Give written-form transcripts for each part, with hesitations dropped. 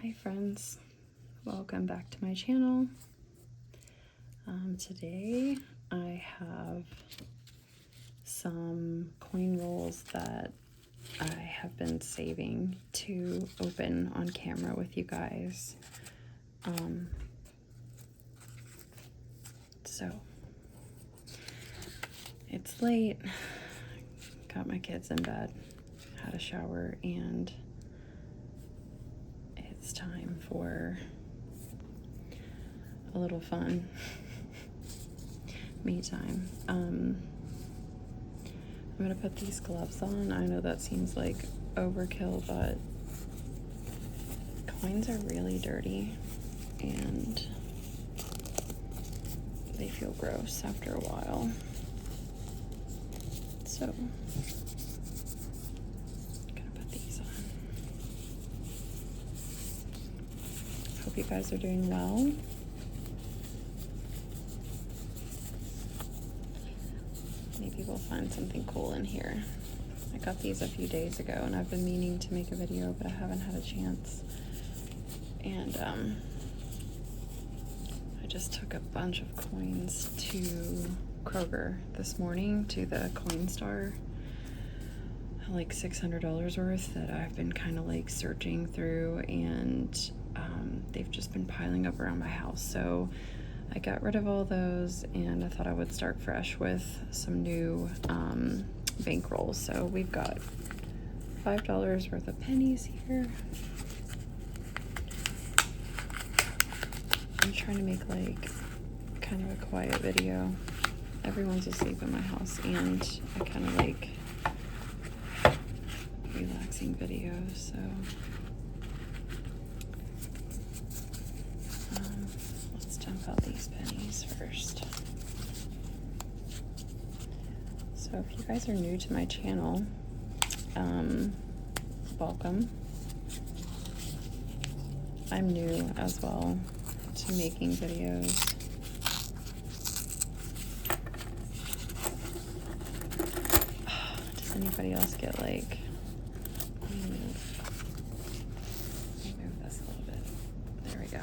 Hi friends, welcome back to my channel. Today I have some coin rolls that I have been saving to open on camera with you guys. So it's late, got my kids in bed, had a shower, and it's time for a little fun. Me time. I'm gonna put these gloves on. I know that seems like overkill, but coins are really dirty and they feel gross after a while. So I'm gonna put these on. Hope you guys are doing well. Maybe we'll find something cool in here. I got these a few days ago and I've been meaning to make a video, but I haven't had a chance. And I just took a bunch of coins to Kroger this morning to the Coinstar, like $600 worth that I've been kind of like searching through, and they've just been piling up around my house. So I got rid of all those and I thought I would start fresh with some new bank rolls. So we've got $5 worth of pennies here. I'm trying to make like kind of a quiet video. Everyone's asleep in my house and I kind of like relaxing videos, so let's dump out these pennies first. So if you guys are new to my channel, welcome. I'm new as well to making videos. Does anybody else get like, let me move this a little bit. There we go.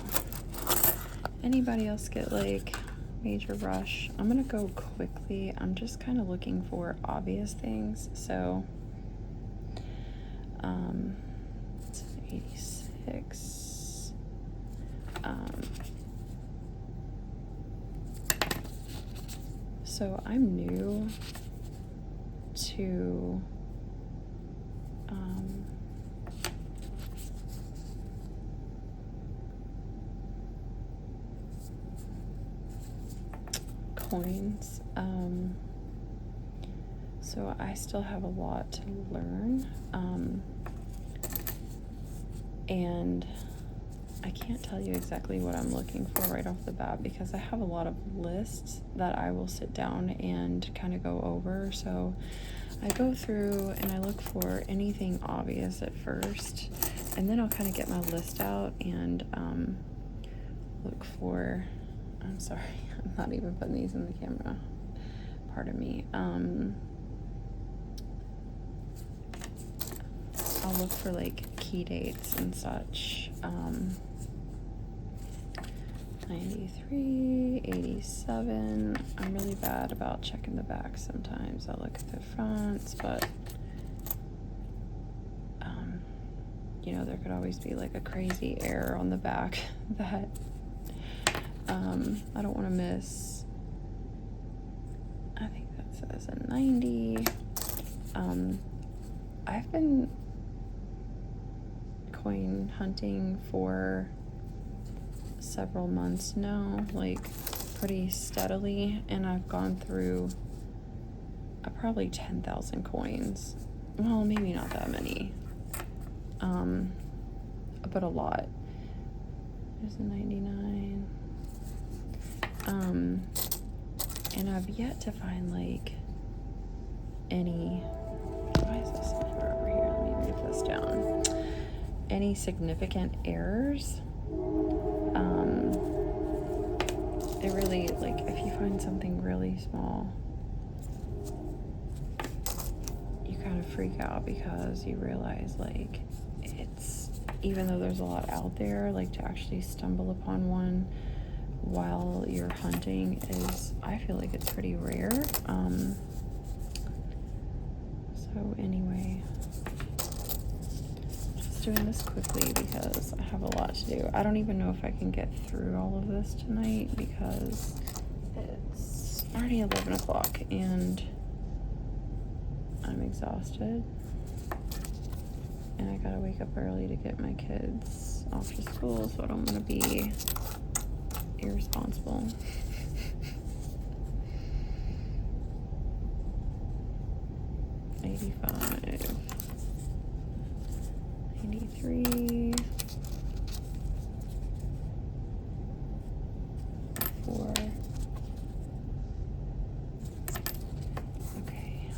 Anybody else get like major rush? I'm gonna go quickly. I'm just kind of looking for obvious things. So it's 86. So I'm new to coins, so I still have a lot to learn, and I can't tell you exactly what I'm looking for right off the bat because I have a lot of lists that I will sit down and kind of go over. So I go through and I look for anything obvious at first, and then I'll kind of get my list out and look for, I'm sorry, I'm not even putting these in the camera, pardon me. I'll look for like key dates and such. 93, 87. I'm really bad about checking the back sometimes. I'll look at the fronts, but you know, there could always be like a crazy error on the back that I don't want to miss. I think that says a 90. I've been coin hunting for several months now, like pretty steadily, and I've gone through probably 10,000 coins. Well, maybe not that many, but a lot. There's a 99. And I've yet to find like any, why is this number over here? Let me move this down. Any significant errors. It really, like, if you find something really small, you kind of freak out because you realize like it's even though there's a lot out there, like to actually stumble upon one while you're hunting is, I feel like it's pretty rare. So anyway, just doing this quickly because I have a lot to do. I don't even know if I can get through all of this tonight because it's already 11 o'clock and I'm exhausted. And I gotta wake up early to get my kids off to school, so I don't want to be irresponsible. $85, $83, 4. Okay,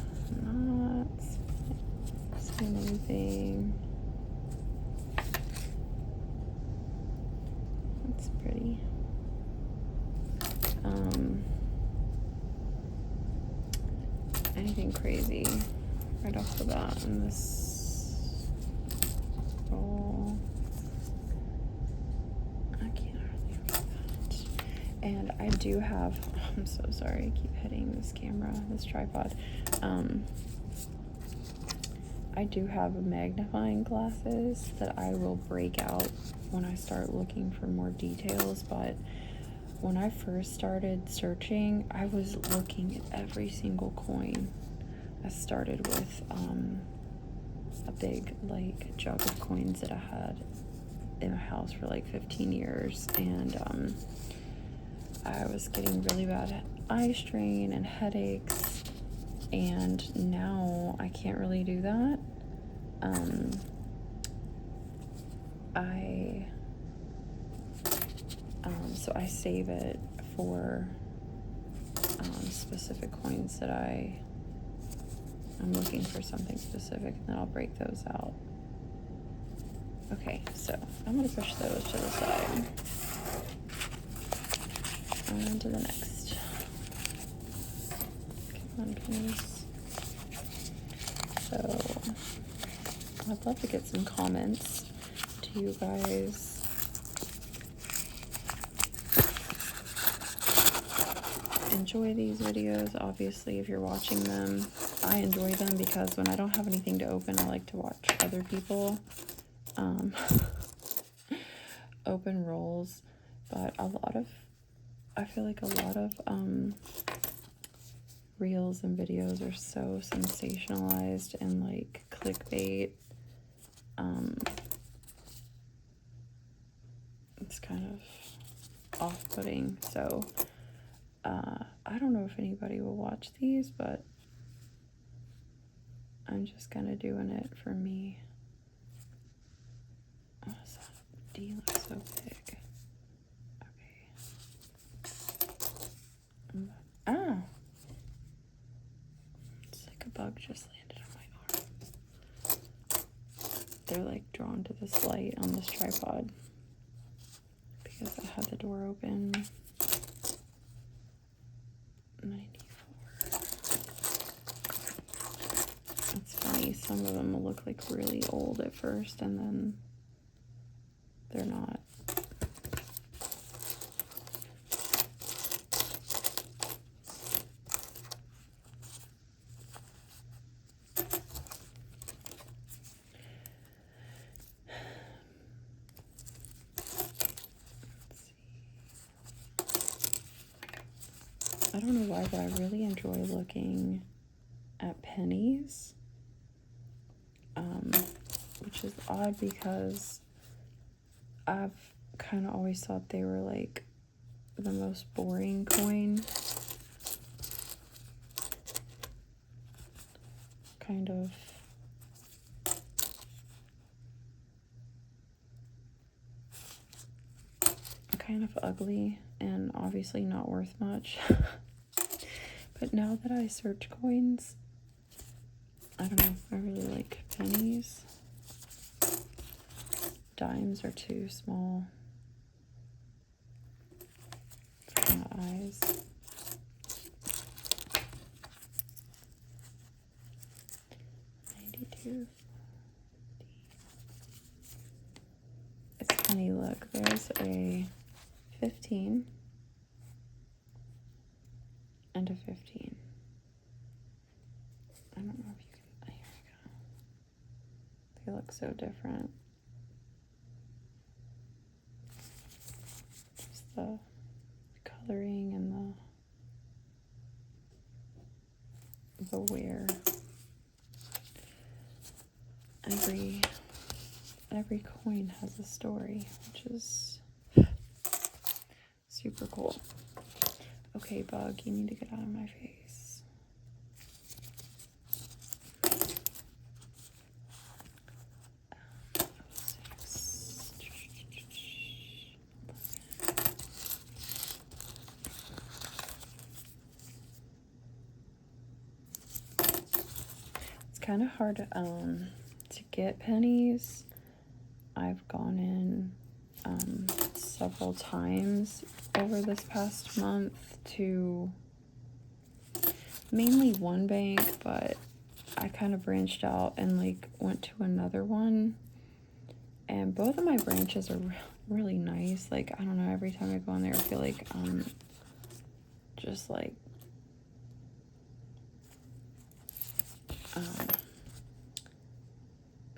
not seeing anything. That's pretty. Anything crazy right off the bat in this roll? I can't hardly read that. And I do have, I'm so sorry, I keep hitting this camera, this tripod. I do have magnifying glasses that I will break out when I start looking for more details, but when I first started searching, I was looking at every single coin. I started with a big like jug of coins that I had in my house for like 15 years, and I was getting really bad eye strain and headaches, and now I can't really do that. So I save it for specific coins that I'm looking for something specific, and then I'll break those out. Okay, so I'm gonna push those to the side. On to the next. Come on, please. So I'd love to get some comments. Do you guys enjoy these videos? Obviously, if you're watching them, I enjoy them because when I don't have anything to open, I like to watch other people open rolls. But I feel like a lot of reels and videos are so sensationalized and like clickbait. It's kind of off-putting, so I don't know if anybody will watch these, but I'm just kind of doing it for me. Oh, D looks so big. Okay. Ah! It's like a bug just landed on my arm. They're like drawn to this light on this tripod because I had the door open. 94. It's funny, some of them will look like really old at first and then they're not. I don't know why, but I really enjoy looking at pennies, which is odd because I've kind of always thought they were like the most boring coin. Kind of ugly and obviously not worth much. But now that I search coins, I don't know, I really like pennies. Dimes are too small for my eyes. $92. penny look. There's a 15 and a 15. I don't know if you can, here we go. They look so different. Just the coloring and the wear. Every coin has a story, which is super cool. Okay, bug, you need to get out of my face. It's kind of hard to get pennies. I've gone in several times over this past month to mainly one bank, but I kind of branched out and like went to another one, and both of my branches are really nice. Like, I don't know, every time I go in there I feel like just like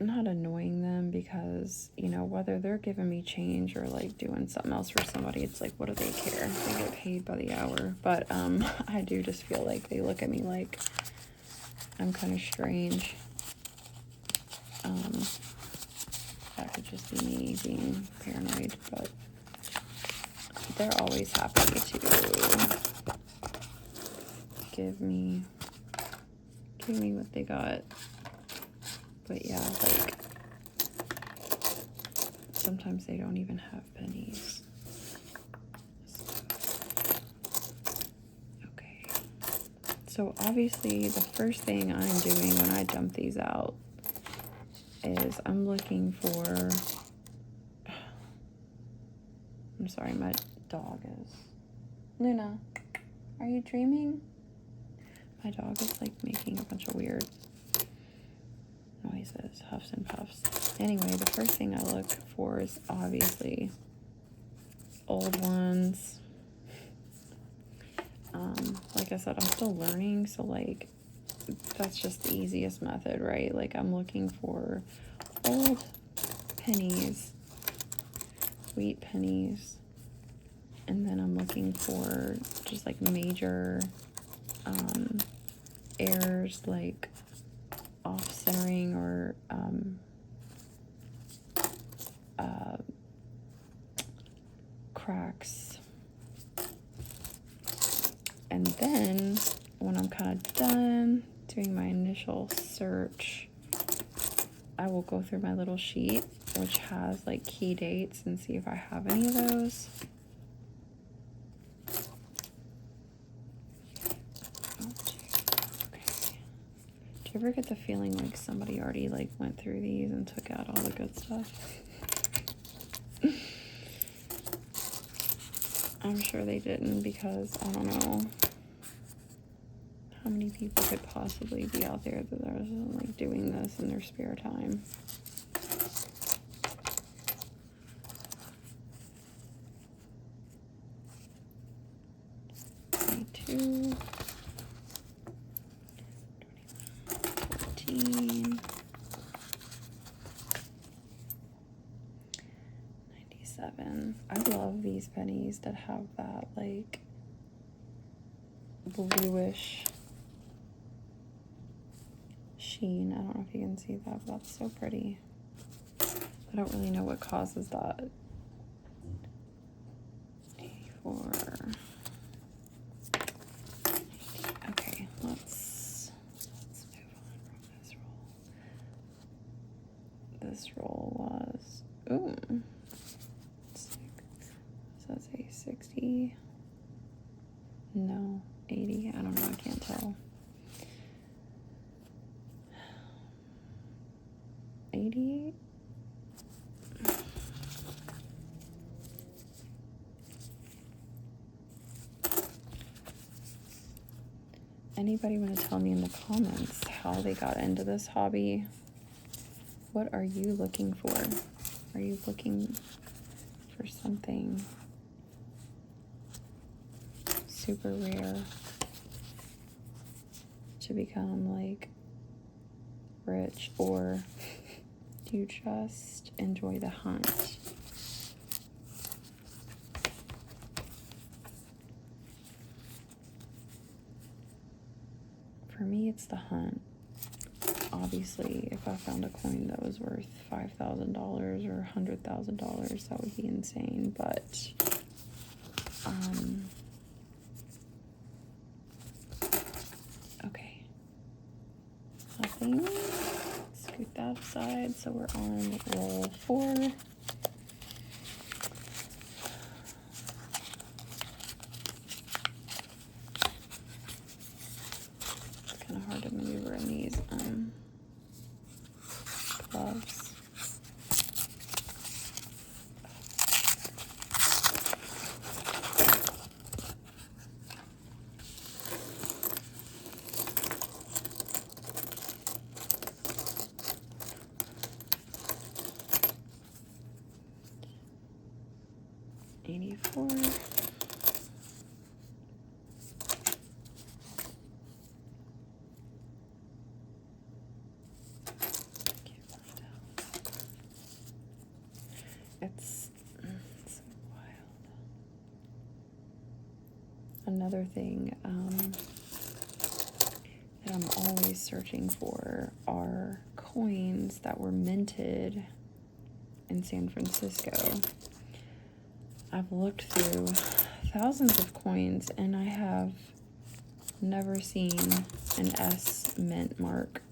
not annoying them, because, you know, whether they're giving me change or like doing something else for somebody, it's like, what do they care? They get paid by the hour. But I do just feel like they look at me like I'm kind of strange. That could just be me being paranoid, but they're always happy to give me what they got. But yeah, like, sometimes they don't even have pennies. Okay. So obviously the first thing I'm doing when I dump these out is I'm looking for... I'm sorry, my dog is... Luna, are you dreaming? My dog is like making a bunch of weird noises, huffs and puffs. Anyway, the first thing I look for is obviously old ones. Like I said, I'm still learning, so like that's just the easiest method, right? Like, I'm looking for old pennies, wheat pennies, and then I'm looking for just like major errors, like off centering or cracks. And then when I'm kind of done doing my initial search, I will go through my little sheet, which has like key dates, and see if I have any of those. Do you ever get the feeling like somebody already like went through these and took out all the good stuff? I'm sure they didn't, because I don't know how many people could possibly be out there that are like doing this in their spare time. Two. 14, 97. I love these pennies that have that like bluish sheen. I don't know if you can see that, but that's so pretty. I don't really know what causes that. 84. Okay, let's move on from this roll. This roll was, ooh, so that's a 60, no, 80, I don't know, I can't tell. 88? Anybody want to tell me in the comments how they got into this hobby? What are you looking for? Are you looking for something super rare to become like rich, or do you just enjoy the hunt? For me, it's the hunt. Obviously, if I found a coin that was worth $5,000 or $100,000, that would be insane, but okay. Nothing. Scoot that aside, so we're on roll 4. It's kind of hard to maneuver in these gloves. $84. It's so wild. Another thing that I'm always searching for are coins that were minted in San Francisco. I've looked through thousands of coins and I have never seen an S mint mark,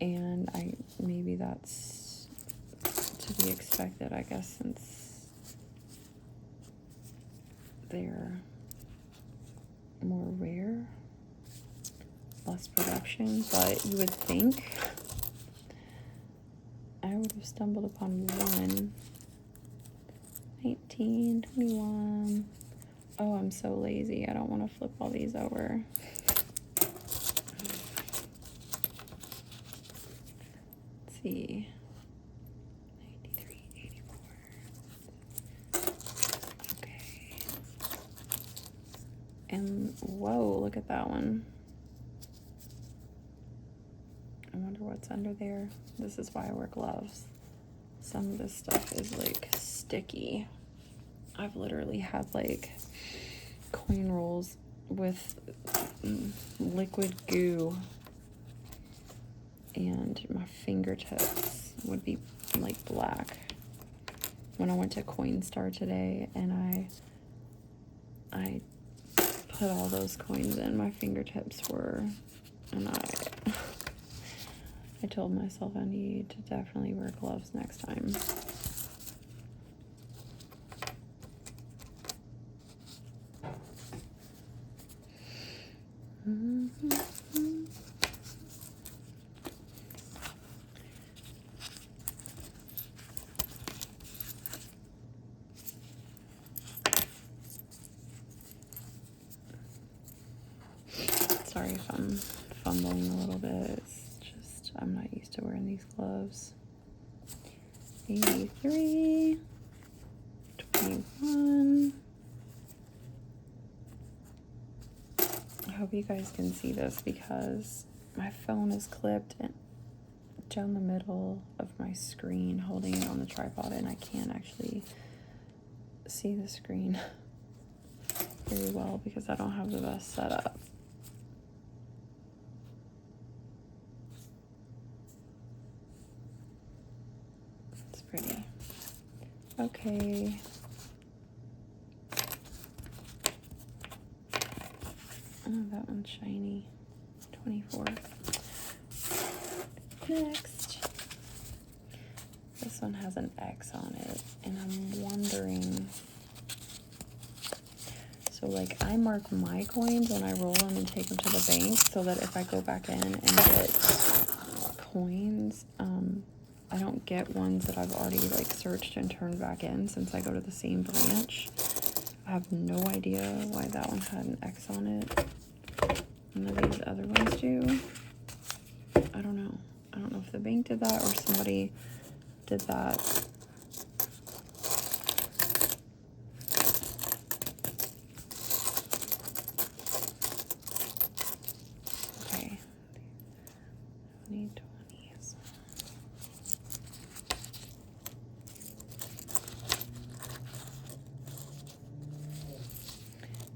and maybe that's to be expected, I guess, since they're more rare, less production. But you would think I would have stumbled upon one. 19, 21. Oh, I'm so lazy. I don't want to flip all these over. Let's see. 93, 84. Okay. And whoa, look at that one. I wonder what's under there. This is why I wear gloves. Some of this stuff is like sticky. I've literally had like coin rolls with liquid goo, and my fingertips would be like black. When I went to Coinstar today and I put all those coins in, my fingertips were, and I told myself I need to definitely wear gloves next time. Sorry if I'm fumbling a little bit. It's just I'm not used to wearing these gloves. 83, 21. I hope you guys can see this because my phone is clipped down the middle of my screen, holding it on the tripod, and I can't actually see the screen very well because I don't have the best setup. It's pretty. Okay. Oh, that one's shiny. 24. Next. This one has an X on it, and I'm wondering. So, like, I mark my coins when I roll them and take them to the bank so that if I go back in and get coins, I don't get ones that I've already, like, searched and turned back in since I go to the same branch. I have no idea why that one had an X on it. None of these other ones do. I don't know. I don't know if the bank did that or somebody did that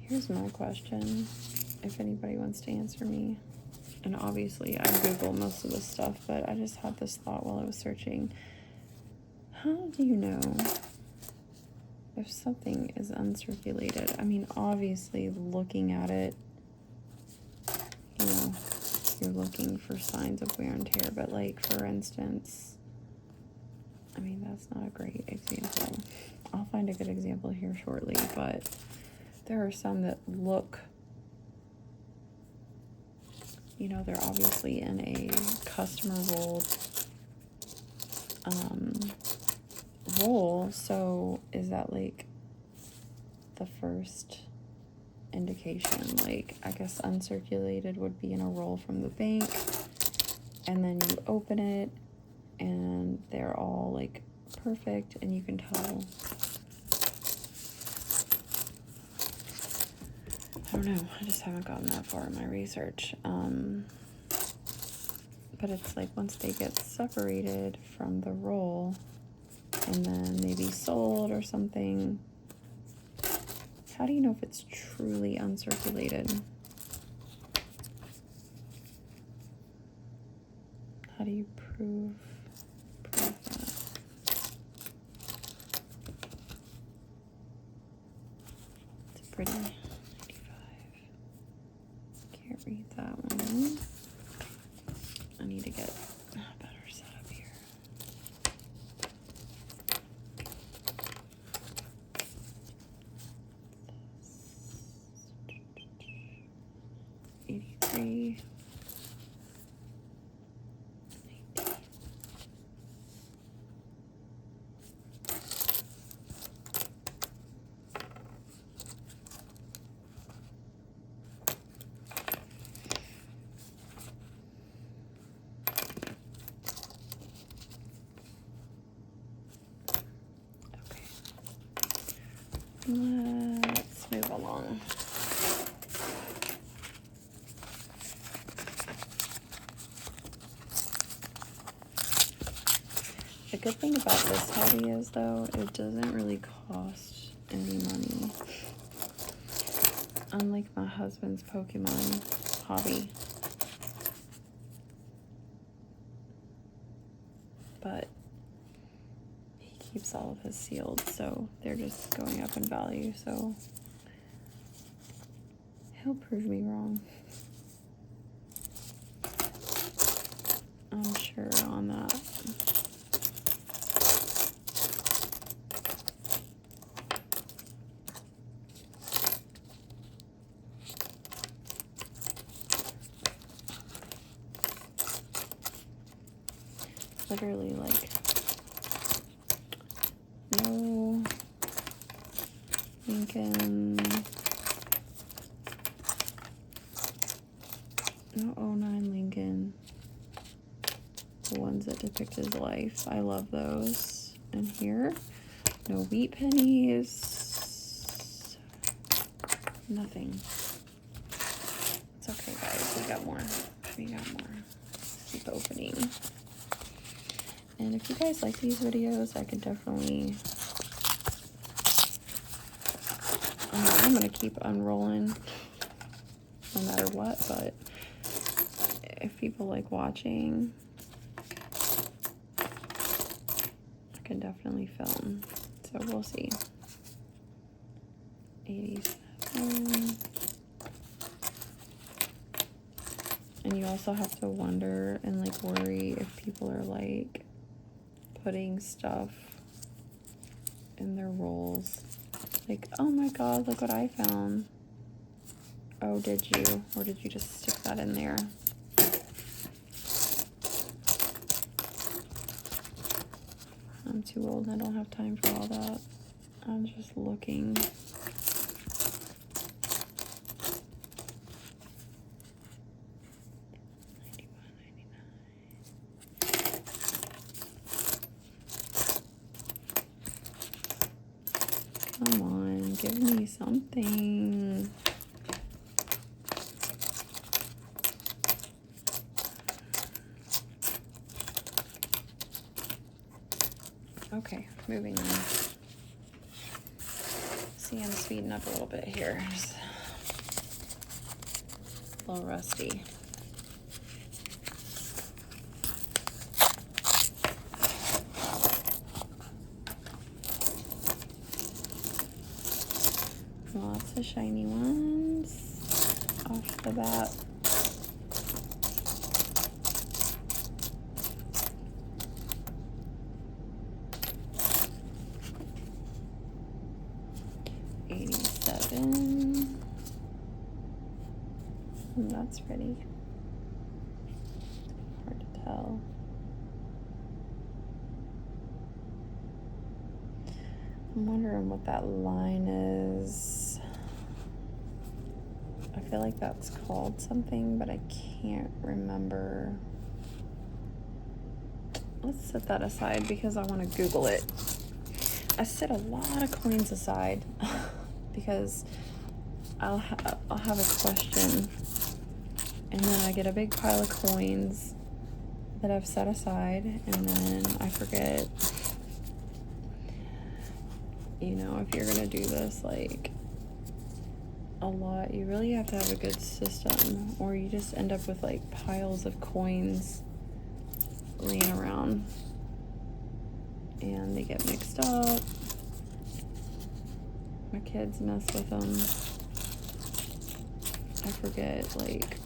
Here's my question, if anybody wants to answer me. And obviously I Google most of this stuff, but I just had this thought while I was searching. How do you know if something is uncirculated? I mean, obviously looking at it, you know, you're looking for signs of wear and tear, but like, for instance, I mean, that's not a great example. I'll find a good example here shortly, but there are some that look, you know, they're obviously in a customer roll. So is that like the first indication? Like, I guess uncirculated would be in a roll from the bank, and then you open it and they're all like perfect, and you can tell. I don't know, I just haven't gotten that far in my research. But it's like once they get separated from the roll and then maybe sold or something, how do you know if it's truly uncirculated? How do you prove that? It's pretty. 85. Can't read that one. I need to get a better setup here. $83. Let's move along. The good thing about this hobby is, though, it doesn't really cost any money. Unlike my husband's Pokemon hobby. But he keeps all of his sealed, so they're just going up in value, so he'll prove me wrong. I'm sure on that. Literally, like, no Lincoln, no 09 Lincoln, the ones that depict his life. I love those. And here, no wheat pennies, nothing. It's okay, guys, we got more. Keep opening. And if you guys like these videos, I can definitely, I'm gonna keep unrolling no matter what, but if people like watching, I can definitely film, so we'll see. 87. And you also have to wonder and like worry if people are like putting stuff in their rolls, like, oh my god, look what I found. Oh, did you? Or did you just stick that in there? I'm too old and I don't have time for all that. I'm just looking. Come on, give me something. Okay, moving on. See, I'm speeding up a little bit here. A little rusty. Lots of shiny ones off the bat. $87. That's pretty. Hard to tell. I'm wondering what that line is. I feel like that's called something, but I can't remember. Let's set that aside because I want to Google it. I set a lot of coins aside because I'll have a question, and then I get a big pile of coins that I've set aside, and then I forget. You know, if you're gonna do this like a lot, you really have to have a good system, or you just end up with like piles of coins laying around and they get mixed up. My kids mess with them. I forget, like,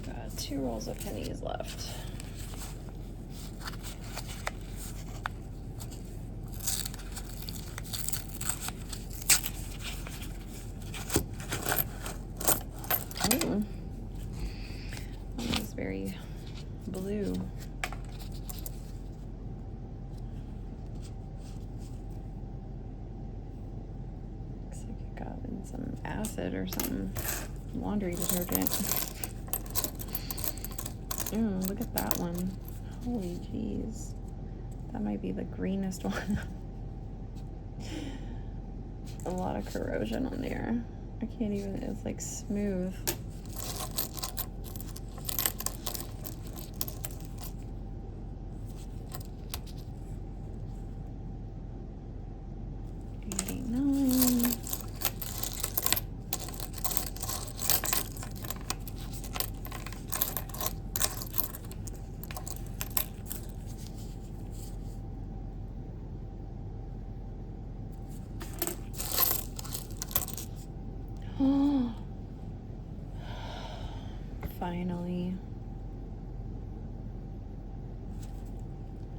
got 2 rolls of pennies left. Ooh, that was very blue. Looks like it got in some acid or something. Laundry detergent. Ooh, look at that one. Holy jeez. That might be the greenest one. A lot of corrosion on there. I can't even, it's like smooth. $89. Oh, finally,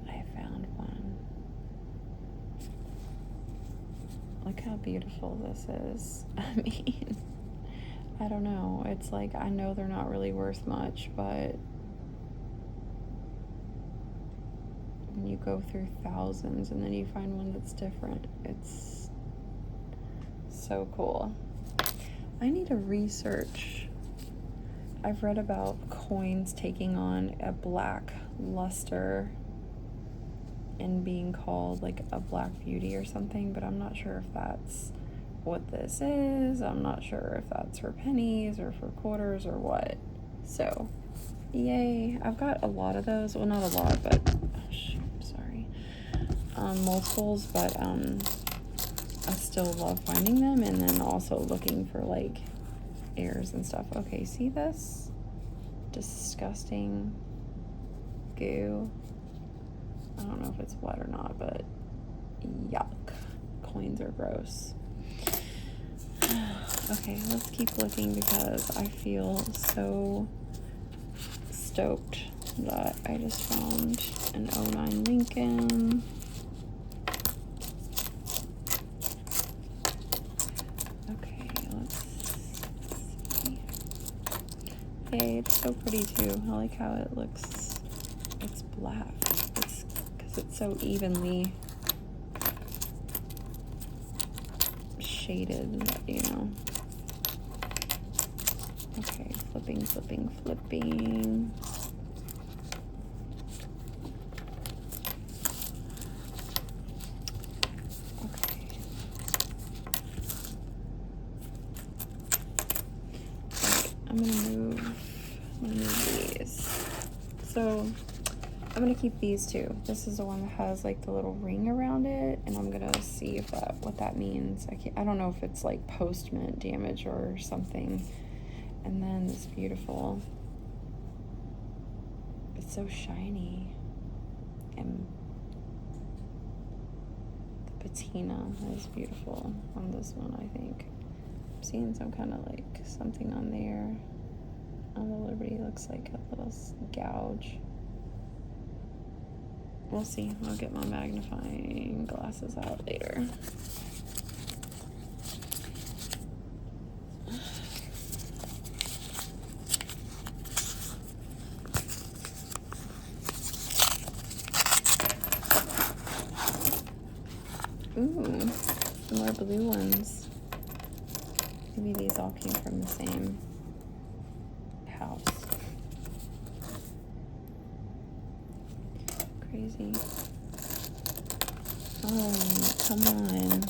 I found one. Look how beautiful this is. I mean, I don't know. It's like, I know they're not really worth much, but when you go through thousands and then you find one that's different, it's so cool. I need to research. I've read about coins taking on a black luster and being called like a black beauty or something, but I'm not sure if that's what this is. I'm not sure if that's for pennies or for quarters or what. So, yay. I've got a lot of those. Well, not a lot, but, oh shoot, sorry. Multiples, but, I still love finding them, and then also looking for like errors and stuff. Okay, see this disgusting goo? I don't know if it's wet or not, but yuck. Coins are gross. Okay, let's keep looking because I feel so stoked that I just found an 09 Lincoln. Yay, it's so pretty too. I like how it looks. It's black. It's because it's so evenly shaded, you know. Okay, flipping, flipping, flipping. I'm gonna move these. So I'm gonna keep these two. This is the one that has like the little ring around it, and I'm gonna see if what that means. I don't know if it's like post-mint damage or something. And then this beautiful, it's so shiny, and the patina is beautiful on this one. I think I'm seeing some kind of like something on there. On the Liberty, looks like a little gouge. We'll see. I'll get my magnifying glasses out later. Ooh, some more blue ones. Maybe these all came from the same house. Crazy. Oh, come on.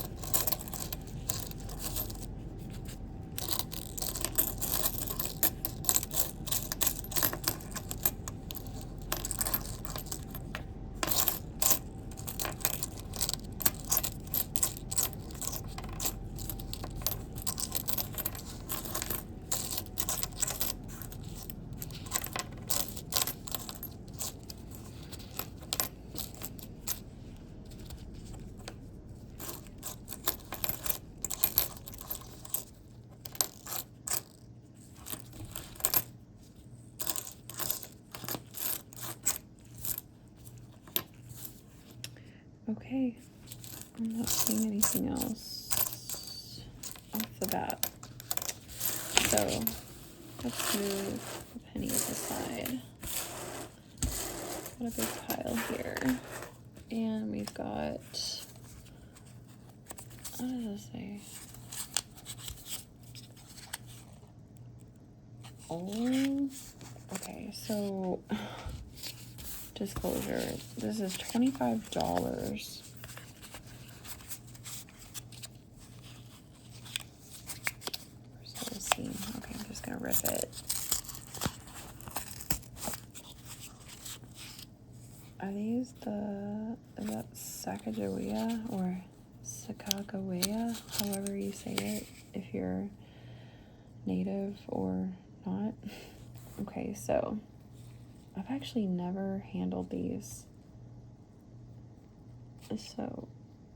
Okay, I'm not seeing anything else off the bat. So let's move the pennies aside. Got a big pile here. And we've got, what does this say? Oh, okay, so disclosure, this is $25. So we'll see. Okay, I'm just gonna rip it. Are these is that Sacagawea or Sacagawea, however you say it, if you're native or not? Okay, so I've actually never handled these, so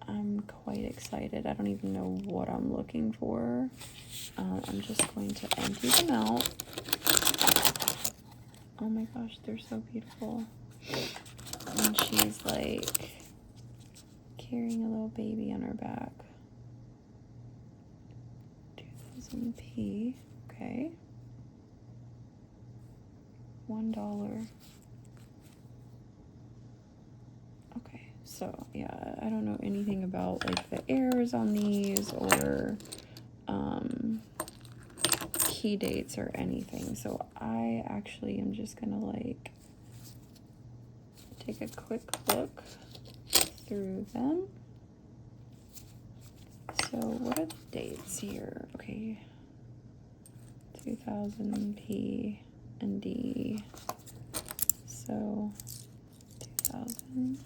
I'm quite excited. I don't even know what I'm looking for. I'm just going to empty them out. Oh my gosh, they're so beautiful. And she's like carrying a little baby on her back. 2000p, okay. $1. Okay, so yeah, I don't know anything about like the errors on these or key dates or anything. So I actually am just gonna like take a quick look through them. So what are the dates here? Okay, 2000p and D. So 2000.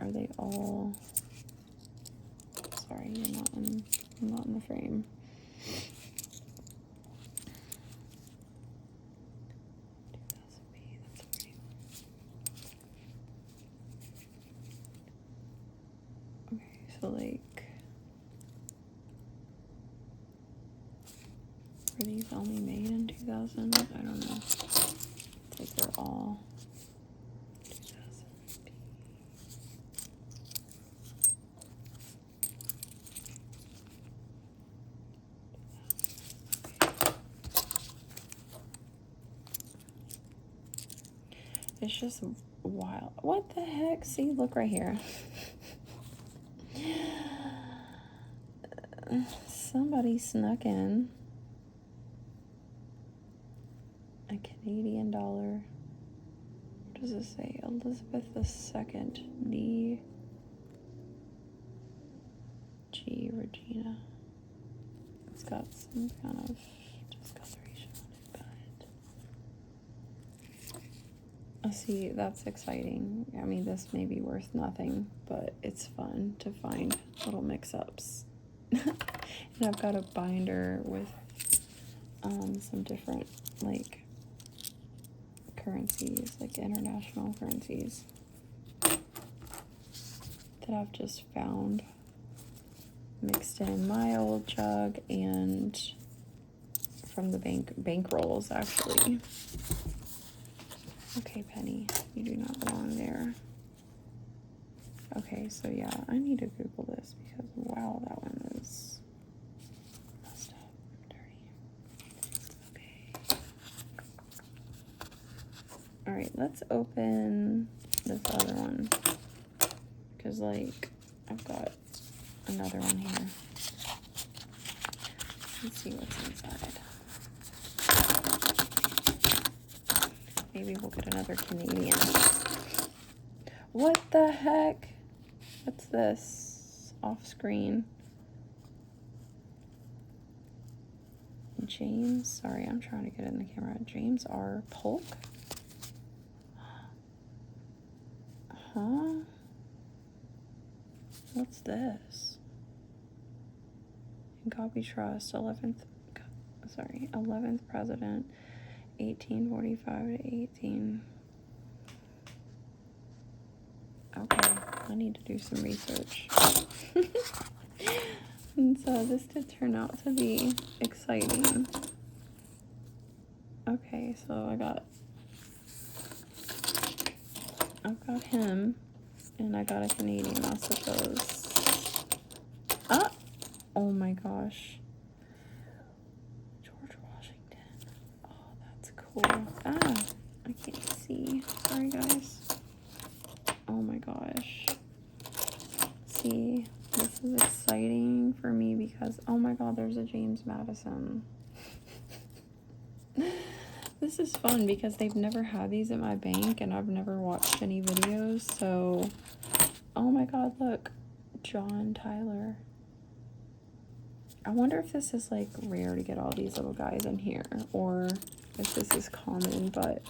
Are they all? Sorry, I'm not in the frame. Okay, so like, were these only made in 2000? I don't know. It's like they're all 2000. It's just wild. What the heck? See, look right here. Somebody snuck in a Canadian dollar. What does it say? Elizabeth II, D. G. Regina. It's got some kind of discoloration. See, that's exciting. I mean, this may be worth nothing, but it's fun to find little mix-ups. And I've got a binder with some different, like, currencies, like international currencies that I've just found mixed in my old jug and from the bank rolls, actually. Okay, Penny, you do not belong there. Okay, so yeah, I need to Google this because, wow, that one is messed up, dirty. Okay. All right, let's open this other one because, like, I've got another one here. Let's see what's inside. Maybe we'll get another Canadian. What the heck? What's this? Off screen. James, sorry, I'm trying to get it in the camera. James R. Polk? Huh? What's this? In God we trust, 11th president, 1845 to 18. Okay, I need to do some research. And so this did turn out to be exciting. Okay, so I've got him, and I got a Canadian, I suppose. Ah! Oh my gosh. George Washington. Oh, that's cool. Ah! I can't see. Sorry, guys. Oh my gosh. See, this is exciting for me because, oh my god, there's a James Madison. This is fun because they've never had these at my bank and I've never watched any videos, so, oh my god, look, John Tyler. I wonder if this is, like, rare to get all these little guys in here, or if this is common, but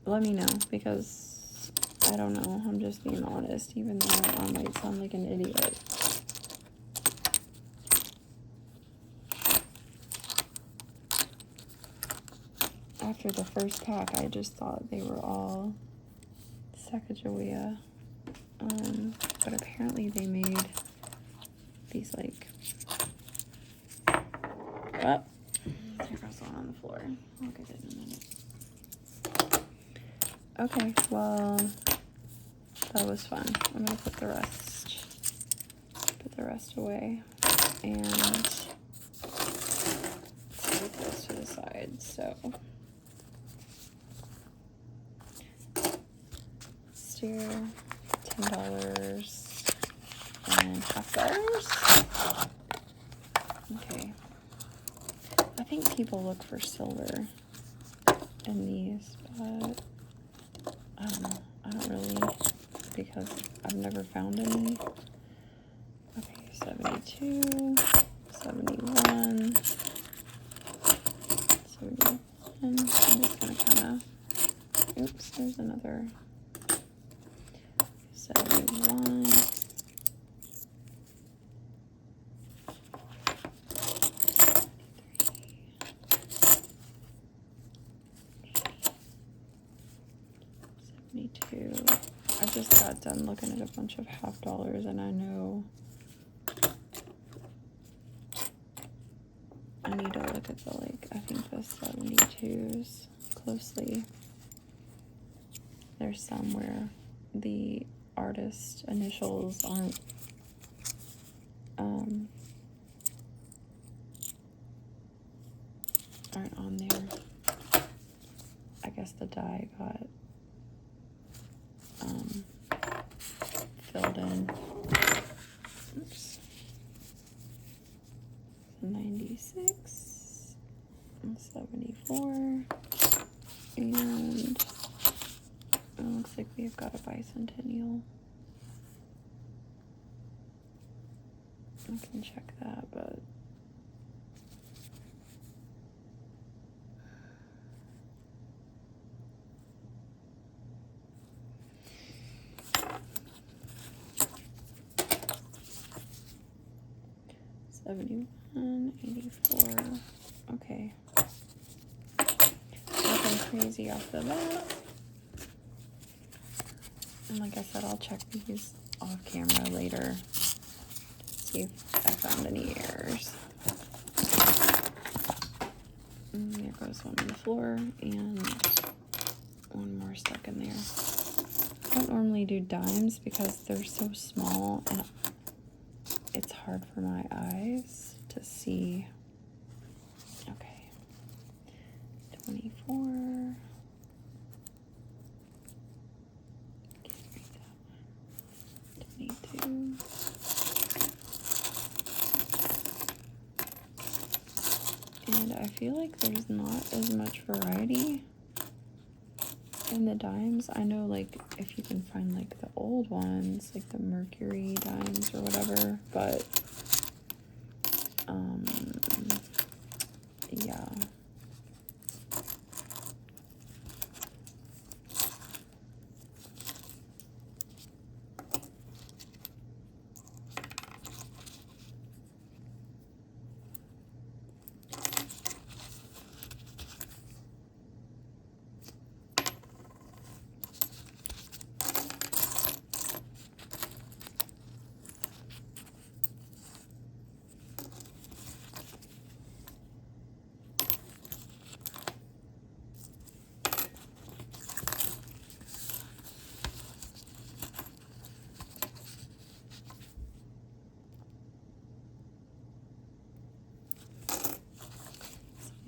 let me know, because I don't know, I'm just being honest, even though I might sound like an idiot. After the first pack, I just thought they were all Sacagawea, but apparently they made these, like, oh, there goes one on the floor. I'll get it in a minute. Okay, well, that was fun. I'm gonna put the rest away, and put this to the side. So, steer, $10 and $half. Okay. I think people look for silver in these, but I don't know. I don't really, because I've never found any. Okay, 72, 71, 71. I'm just gonna kind of, oops, there's another 71. 72. I just got done looking at a bunch of $half, and I know I need to look at the, like, I think the 72s closely. There's some where the artist initials aren't on there. I guess the die got filled in. Oops. 96, 74, and it looks like we've got a bicentennial. I can check that, but 71.84. Okay. Nothing crazy off the bat. And like I said, I'll check these off camera later. See if I found any errors. And there goes one on the floor and one more stuck in there. I don't normally do dimes because they're so small and it's hard for my eyes to see. Okay. 24. Can't read that one. 22. And I feel like there's not as much variety in the dimes. I know, like, if you can find, like, the old ones, like the Mercury dimes or whatever, but, yeah.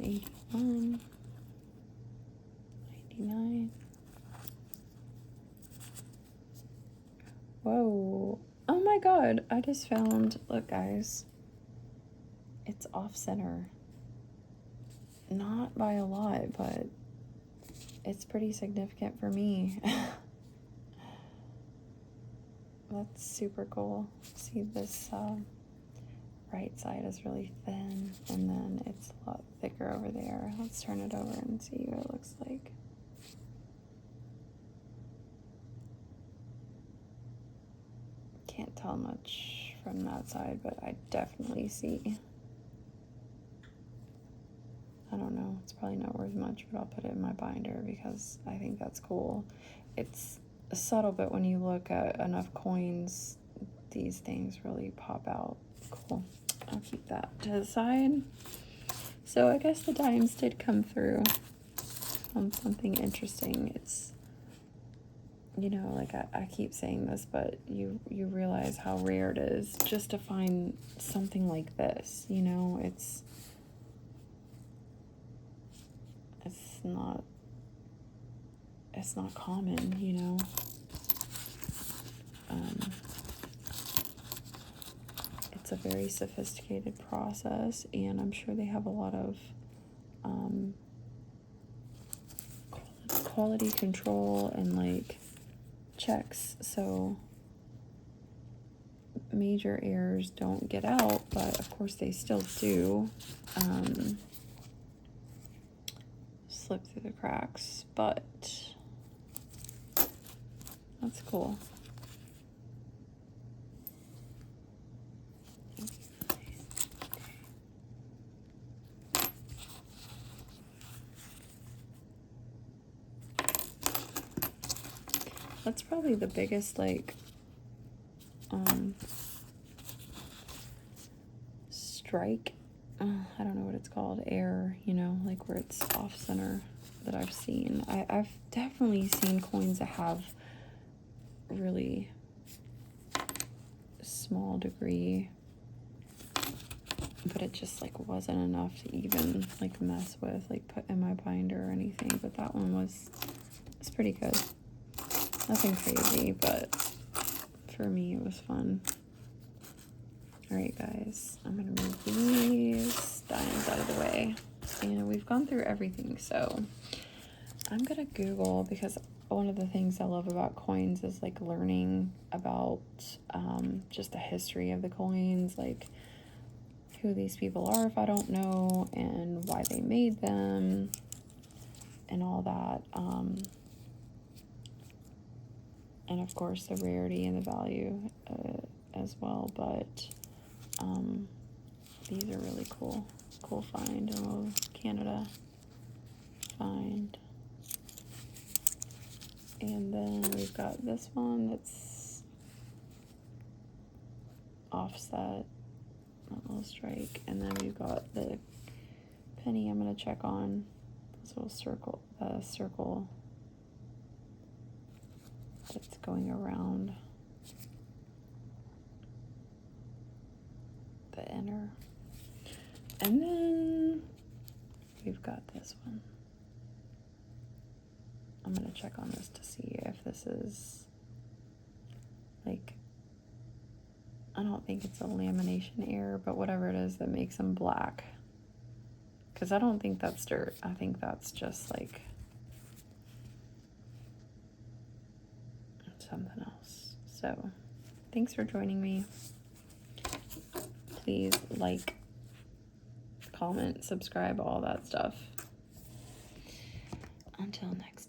It's 81, 99. Whoa. Oh my god, I just found, look guys, it's off center. Not by a lot, but it's pretty significant for me. That's super cool. See, this right side is really thin, and then it's a lot thicker over there. Let's turn it over and see what it looks like. Can't tell much from that side, but I definitely see. I don't know, it's probably not worth much, but I'll put it in my binder because I think that's cool. It's subtle, but when you look at enough coins, these things really pop out. Cool. I'll keep that to the side. So I guess the dimes did come through on something interesting. It's, you know, like I keep saying this, but you realize how rare it is just to find something like this, you know. It's not common, you know. It's a very sophisticated process, and I'm sure they have a lot of quality control and like checks, so major errors don't get out, but of course they still do slip through the cracks, but that's cool. That's probably the biggest, like, strike, I don't know what it's called, error, you know, like where it's off center that I've seen. I've definitely seen coins that have really small degree, but it just like wasn't enough to even like mess with, like put in my binder or anything. But that one it's pretty good. Nothing crazy, but for me it was fun. Alright guys, I'm gonna move these dimes out of the way. And we've gone through everything, so I'm gonna Google, because one of the things I love about coins is like learning about just the history of the coins, like who these people are if I don't know, and why they made them, and all that. And of course the rarity and the value as well, but these are really cool. Cool find. Oh, Canada find. And then we've got this one that's offset, that little strike. And then we've got the penny I'm going to check on. This little circle, circle that's going around the inner. And then we've got this one. I'm going to check on this to see if this is like, I don't think it's a lamination error, but whatever it is that makes them black. Because I don't think that's dirt. I think that's just like something else. So, thanks for joining me. Please like, comment, subscribe, all that stuff. Until next time.